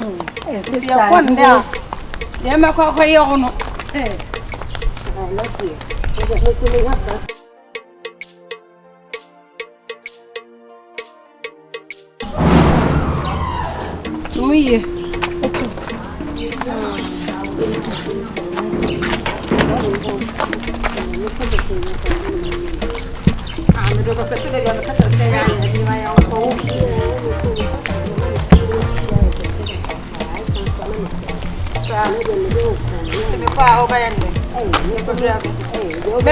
Ya one there. Ya me kwa yo no. I love you. I just make me happy. Tuye.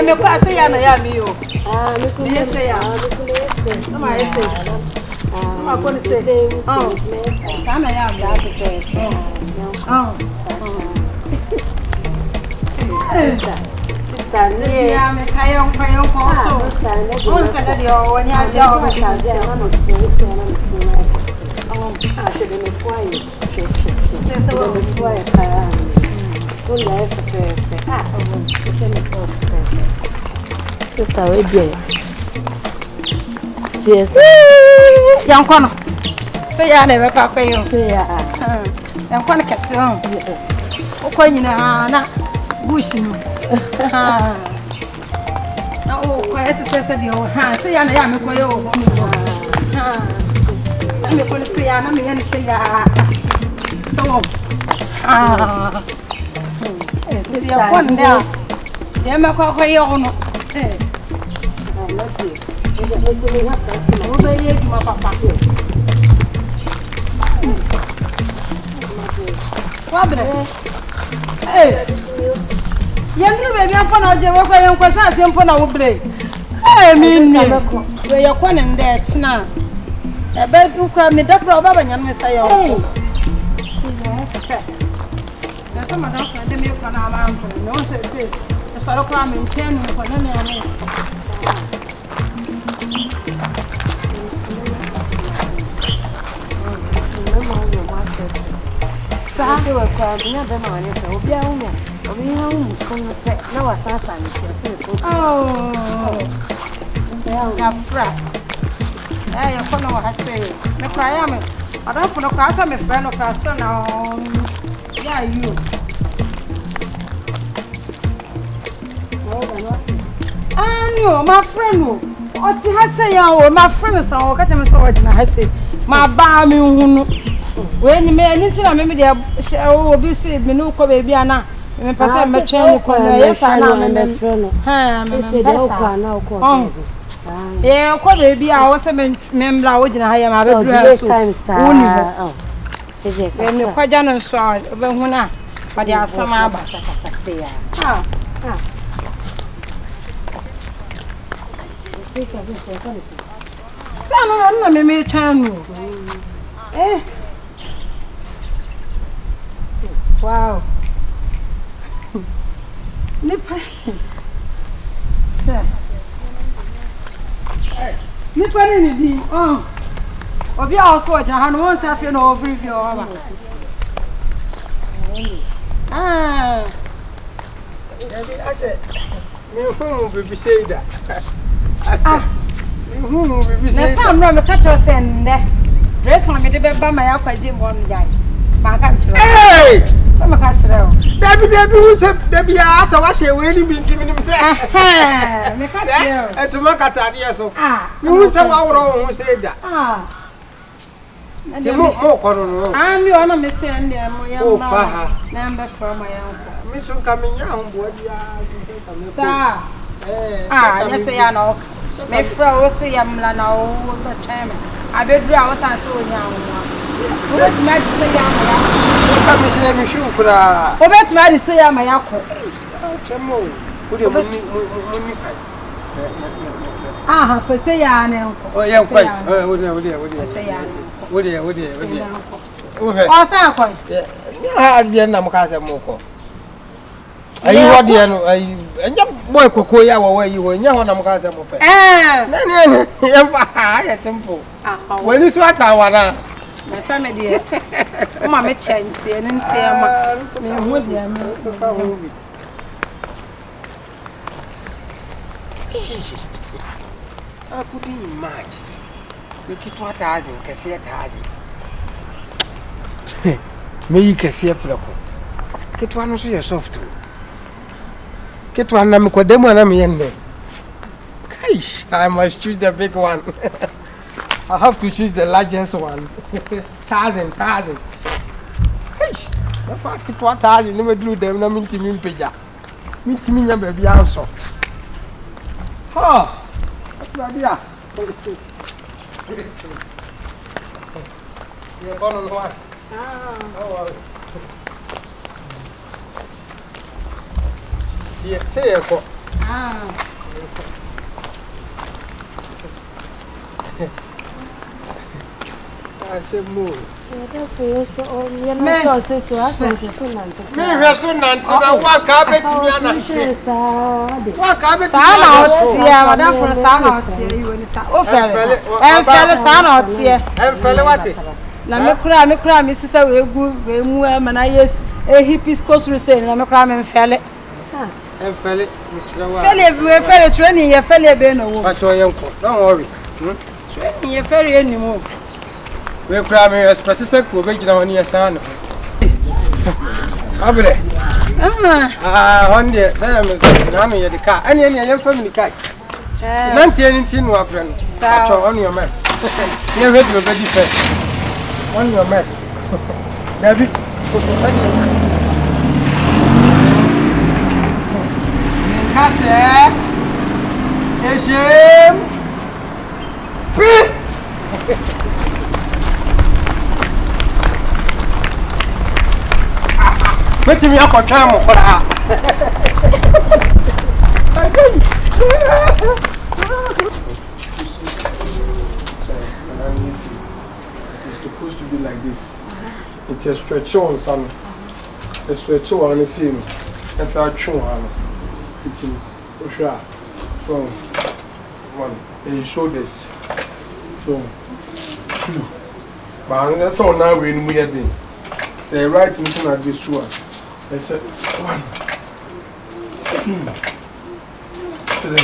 Me kwa say ya na ya mi yo. Me say ya. Mama say. Mama ko ni say. Sana ya mi. Ya me kayon ko so. On sa da yo wani a ja o Sister, we dey. Yes. Yan kono. Say ya na be kwa yo. Yeah. Yan kono kese on. O ko nyina na bush no. Na o ko ese de o say ya na ya me ko yo. Na me ko say ya na me ya ni say ya. So ya kono da. Ya me ko yo no. I love you. I just make me happy. O be ye ma papa. Wabre. Yandru be bia fona oje we kwa yenkwa sha asempo na wo bre. Mi. We ye kwa ne nda china. E be du kwa me da pra oba nyan me say yo. Na sama da kwa de me kwa na ama ampo. No se. E so kwa me ntenu kwa na me ane. Sa de we kwa nya be ma ane se obi a hu obi ha hu ko pe na wa sasa ni se ko. Ya fra. Ya kono wa hase. Me kwa ya me. Ada fu no kwa asa me fra no kwa asa na ya you. No, my friend. Oti hase ya o my friend so o kata me so o jina hase. Ma ba mi hunu. We ni me ni ti na me de obi se me no ko be bia na me pese me twen ni ko na yes na me ha me pesa na ko ye ko be bia wo se me mbla wo jina ha ya ma be dura so woni ho me ko ja no so be hu na ba de asama aba se ya ha sa no na me tanu wow. Nipa. Nipa ni di. Obi a oso oja ha no won se afie no ofri fi o ba. I said, me be say that. Me say that. Na me catch us nde. Dress on me de be ba ma ya kwaje mo njai. Ma ka chiro. Hey! Sama ka chiro. Debi who said Debi asa wa she we ni binti mi nim say. Me ka chiro. Etuma katade so. Me who say wa woro who say that. Ti mo ko no. Mi ona me say nde mo ya ma. O fa ha. Na mbe for ma ya nko. Me so ka me nya ho bo bia. Sa. Ya say ya no. Me fra wo say ya mla na wo ba tweme. Abedru a wo san se onya ho. Obet ma di se ya ma ya. Ka me se me shu kura. Obet ma di se ya ma ya ko. Semo. Wo de mo ni kai. Ha fe se ya na nko. O ye kwai. Wo de. Se ya. Wo de. Wo he. O sa kwai. Ha ade na mo ka se mo ko. Ayi wo de no ayi enya boy koko ya wo yi wo nya ho na mo ka se mo pe. Na ye fa ya simple. Wo ni so atawara. Na sa me de. O ma me chance e ntie ma. Me hu de me ka ho bi. I couldn't imagine. You get 1,000, can say 1,000. Me kese plako. Ketwa no so ye soft. Ketwa na me kodemu na me yende. Kaish, I must choose the big one. I have to choose the largest one. Thousand. Kaish. Na fa ketwa thousand no me do dem na me ntimi mpeja. Me ntimi nya ba bia so. Ha. Atladia. Yeah, born on one. Oh. Yeah, say it. I said move. Me so nanti na wa ka betimi anante. Wa ka betimi sana otie madam for sana otie you ni sa o fele sana otie Emfele wate. na me kura me sisa we mu mana yes hibiscus rose na me kura me fele Emfele misra wa. fele training ye fele be no wo But yenko. Don't worry. training ye fele enimo We kura me expect say ko be gina woni yesa no. Abre. Honde say me na me ye de car. Ene ye family car. Nanti eni tin no apre no. Pacho on your mess. You ready to be first. On your mess. Baby. Kase. Eshem. Pi. Wait me up try mo kora. It is supposed to be like this. It is stretch on some. The stretch on the same. That's our true one. It's from one. And shoulders. So 2. But that's all now we're in weird. Say right into like this one. I said 1, 2, 3.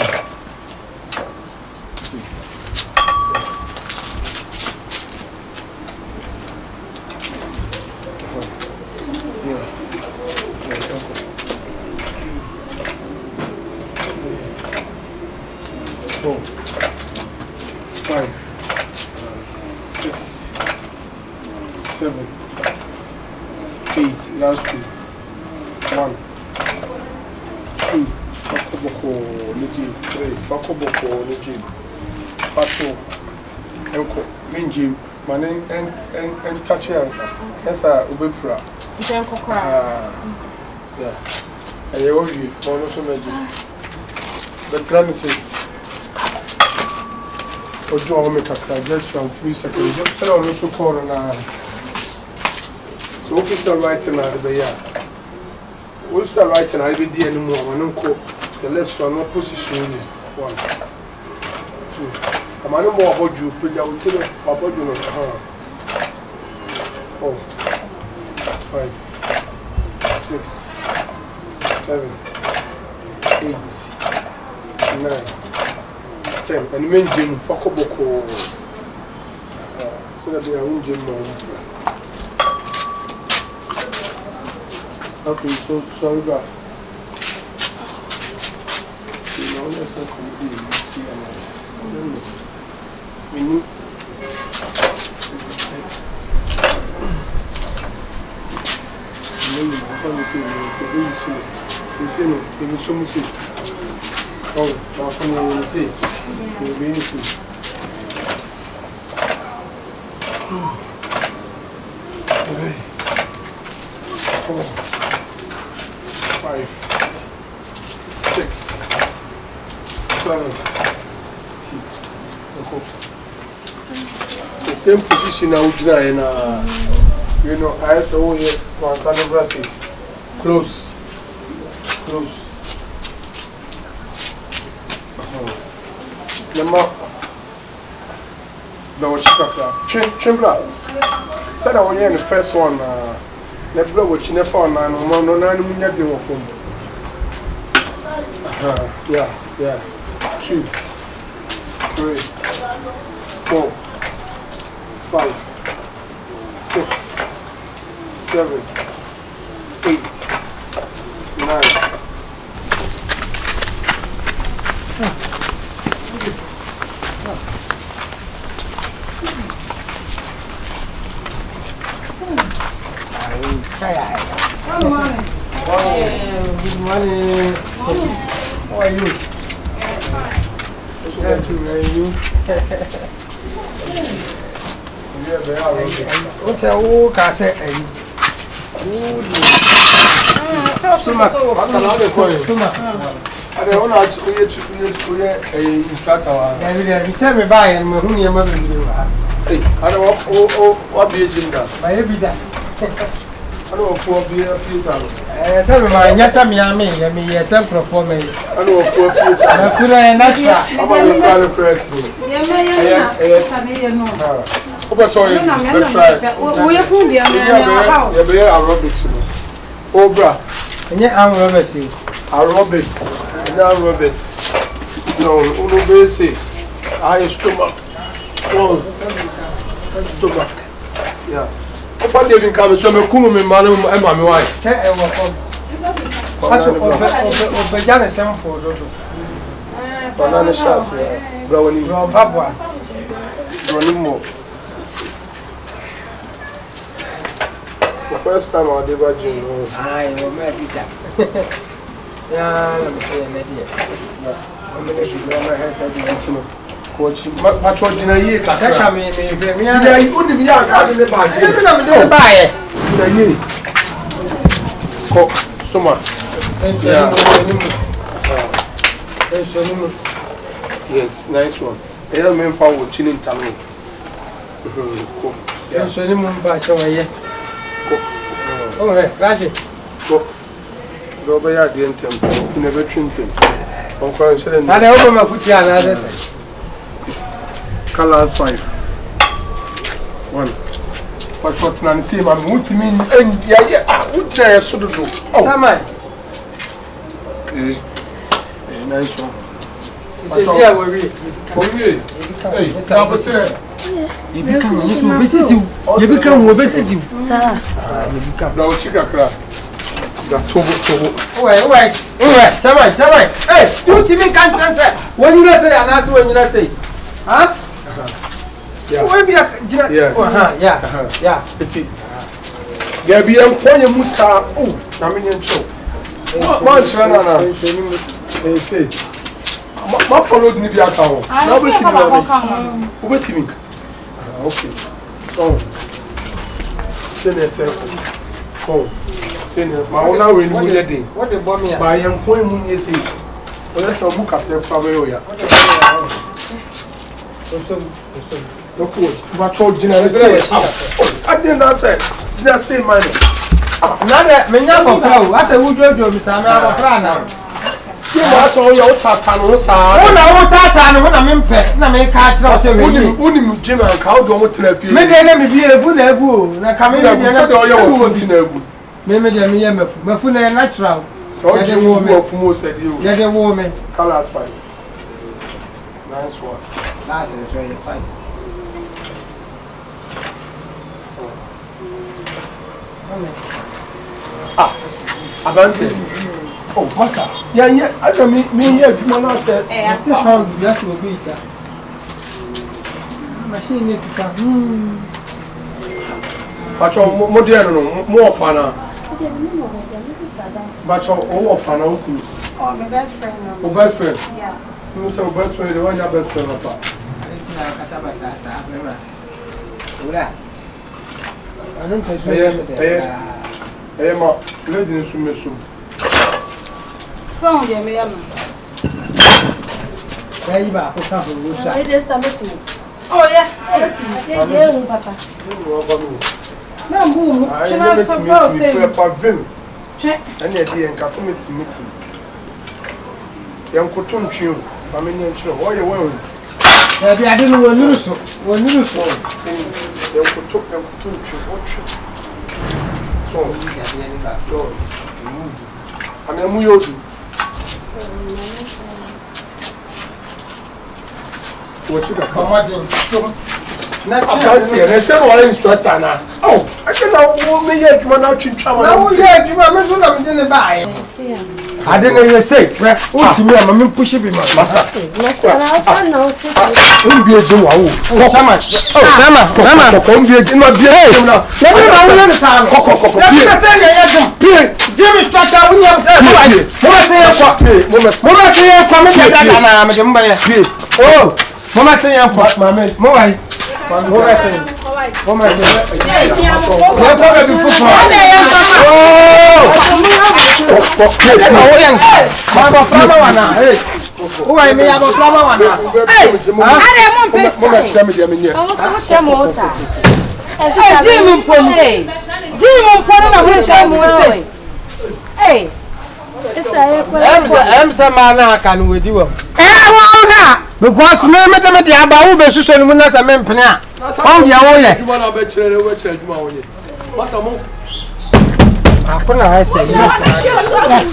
Four, 5, 6, 7, 8. Last 2. 1, 2. Fakoboko niji 3. Fakoboko niji 4. Enko minji mane en touch answer. Esa ubefra. Enko kwa. Yeah. Aye owi ono so meji. But try me say Ojo o me kakra just from 3 seconds. Just say ono so call na. So officer writing at the year. Officer writing I be there no more. Man ko select one position 1, 2. Come on more about you put down to about you no 4, 5, 6, 7, 8, 9, 10. And men gym for Koboko. So that they are in gym. Okay, so sorry about you know, that's not comedy you see and I don't know. We need the same position I would you know, I saw here one son close. No, Chimbla said I was in the first one. Let's blow what you never found. No, yeah. 2, 3, 4, 5, 6, 7, 8, 9. Good morning. Good morning. How are you? What's a old cassette? I don't know to instructor. Every time we buy and whom your mother do. I don't want what be a ginger. By every day. I don't want be a piece of some of my yes, I'm yummy. I mean, yes, I'm performing. I don't want to I feel like natural. I'm going to press you. Oba so you try. We are food there. You be aerobics. Obra. Enye aerobics. Aerobics. Aerobics. No, uno be say I stomach. Oh. Stomach. Yeah. Opa dey bin come so me kunu me manu e ma me why. Say e wo ko. Aso obe jana sempo dodo. Banana shots. Brownie. Brown papua. Brownie mo. The first time I ever gym. I will make that. Yeah, let me say an idea. I'm going to be my head said you coach. But what dinner you can come in. You wouldn't be out of the budget. Never buy it. Cook so much. Yes, nice one. I don't mean for watching in Tamil. Cool. Yeah, so you move back away. Oh, hey, Raji. Go by the temple. You never drink him. I'm quite sure. And I open my put you another side. Colors 5. 1. But what can I see? I'm what you mean? And yeah, what I should do. Oh, Samai. Nice one. Yeah, we're ready. Hey, stop it. You become you become obesity. Sir. You become no chicken crab. The tobo. Oh, Chama. Hey, you Timmy can't answer. When you say and ask when you say. Huh? Yeah. Yeah. Yeah, be a Musa. Oh, Naminian show. What say? My followed me the account. Now wait me. Okay. So, send a circle. Oh, my own way to what the bomb here? By young point, you see. Well, that's a book as a probably. No food. But told General say, I did not say, just say money. Now that me never flow. I said, would you do me some now? That's all your tatano, sir. Oh, no, tatano, when I'm in pet. Now, make catch us a wooden Jim and cow don't tell you. Maybe let me be a good level. Now, come in and all your wood in a wood. Maybe my full and natural. So, you woman of most said you. Let a woman. Colors 5. Nice one. That's a tray of 5. Advantage. Oh, what's that? Yeah. I don't mean here. People said, "This sound just will be that." Machine need to come. But your modern more fun. But your old fun. Oh, my best friend. Oh, best friend. Yeah. You say best friend. The one your best friend apart. I don't think so. Hey, ma, lady in Sumesu. Song the me am. Where you back? Come from Russia. I just am too. Oh yeah. Yeah, papa. No, boom. Can I have some girls say? And yet, the Casamity meeting. Young Cotton Chew, I mean, what you want? I didn't want to so. When you saw, they could talk them to so, I mean, we also. What you got? Come on, I can't see. They said, "What is instructor now?" Oh. Akena wo me ye adwuma na twintwa wo. Na wo ye adwuma me so na me de ne bae. Ade ne ye sei. Utimi ama me push bi masa. Umbi eje wa wo. Sama. Mama. Umbi eje no bi eje na. Na me ba wo ne sa. Kokokoko. Na me se ne ye dum. Pie. Jimmy starter wo nyam. Mo se ye kwa. Mo se ye kwa me de dada na me de mba ye. Pie. Oh. Mo se ye kwa mama. Mo wai. Mo se ye. Mama, oh! Because me the about who so no na sa me mpene a on dia wo ye djuma na be kire we kire djuma wo ye masa mo akona ha se ye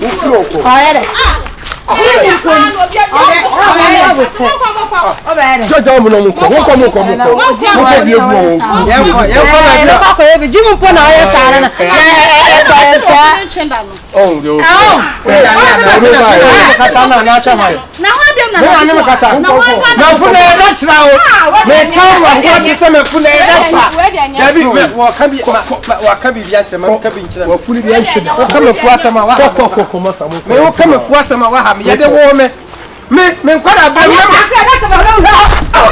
ufuro ko ayere Jojo mo no mo ko me kwada ba